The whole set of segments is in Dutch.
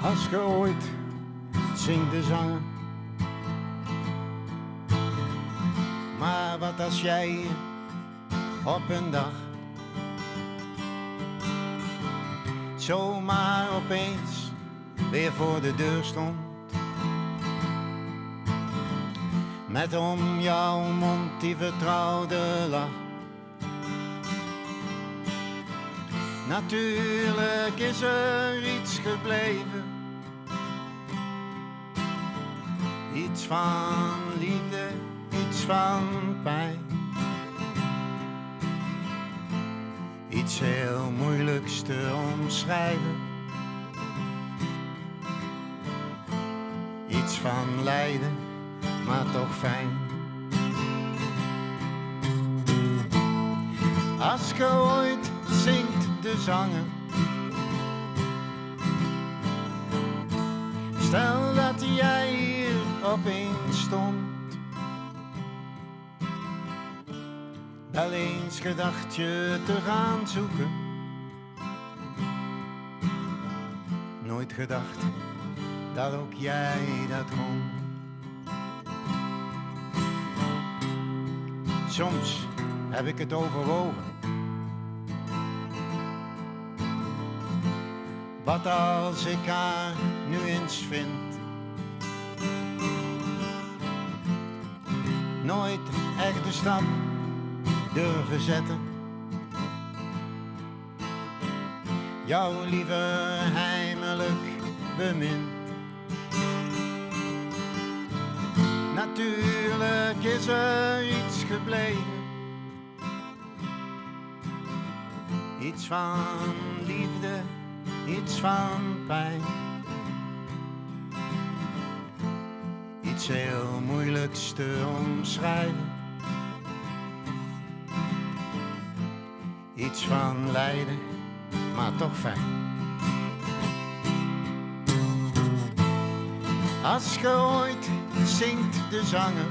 Als ge ooit zingt de zanger. Maar wat als jij hier op een dag zomaar opeens weer voor de deur stond, met om jouw mond die vertrouwde lach. Natuurlijk is er iets gebleven, iets van liefde, iets van pijn. Iets heel moeilijks te omschrijven. Iets van lijden, maar toch fijn. Als ge ooit zingt de zanger, stel dat jij hier opeens stond, wel eens gedacht je te gaan zoeken, nooit gedacht dat ook jij dat kon. Soms heb ik het overwogen, wat als ik haar nu eens vind. Nooit echt de stap durven zetten, jou liever heimelijk bemind. Natuurlijk is er iets gebleven, iets van liefde, iets van pijn. Iets heel moeilijks te omschrijven. Iets van lijden, maar toch fijn. Als ge ooit zingt de zanger,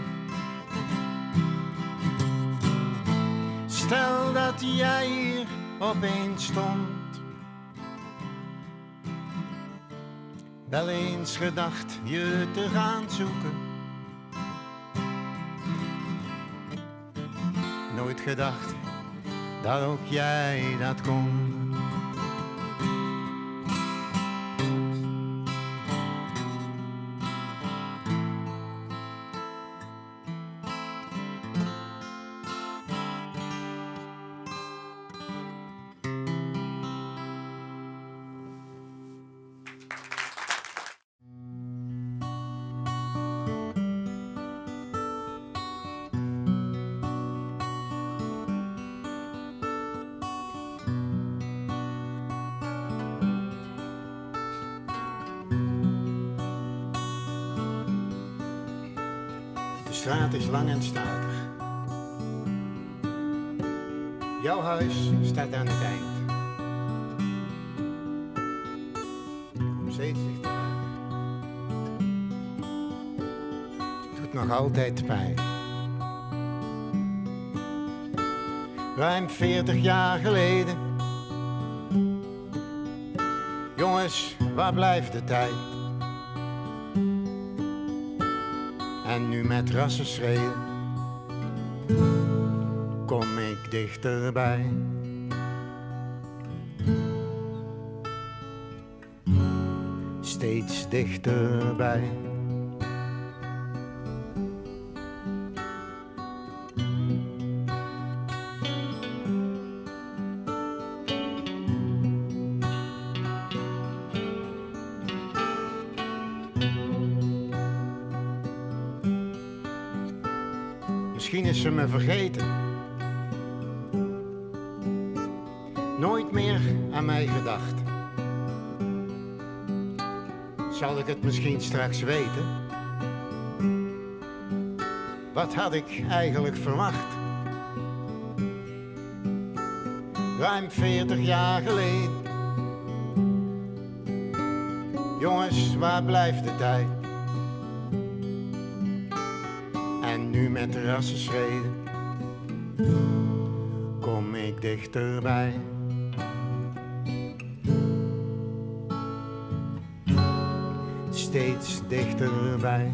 stel dat jij hier opeens stond, wel eens gedacht je te gaan zoeken, nooit gedacht dat ook jij dat kon. De straat is lang en statig. Jouw huis staat aan het eind. Kom steeds dichterbij. Doet nog altijd pijn. Ruim 40 jaar geleden. Jongens, waar blijft de tijd? En nu met rassenschreden kom ik dichterbij. Steeds dichterbij. Misschien is ze me vergeten, nooit meer aan mij gedacht. Zal ik het misschien straks weten? Wat had ik eigenlijk verwacht? Ruim 40 jaar geleden. Jongens, waar blijft de tijd? En nu met de rassenschreden kom ik dichterbij. steeds dichterbij.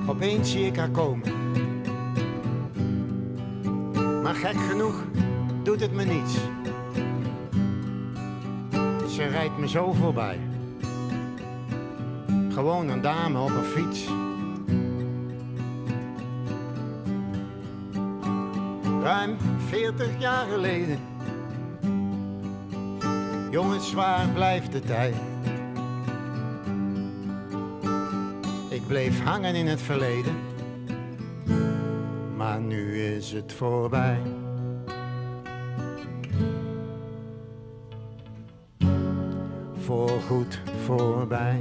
Opeens zie ik haar komen, maar gek genoeg doet het me niets. Ze rijdt me zo voorbij, gewoon een dame op een fiets. Ruim 40 jaar geleden, jongens, waar blijft de tijd? Ik bleef hangen in het verleden, maar nu is het voorbij. Voorgoed voorbij.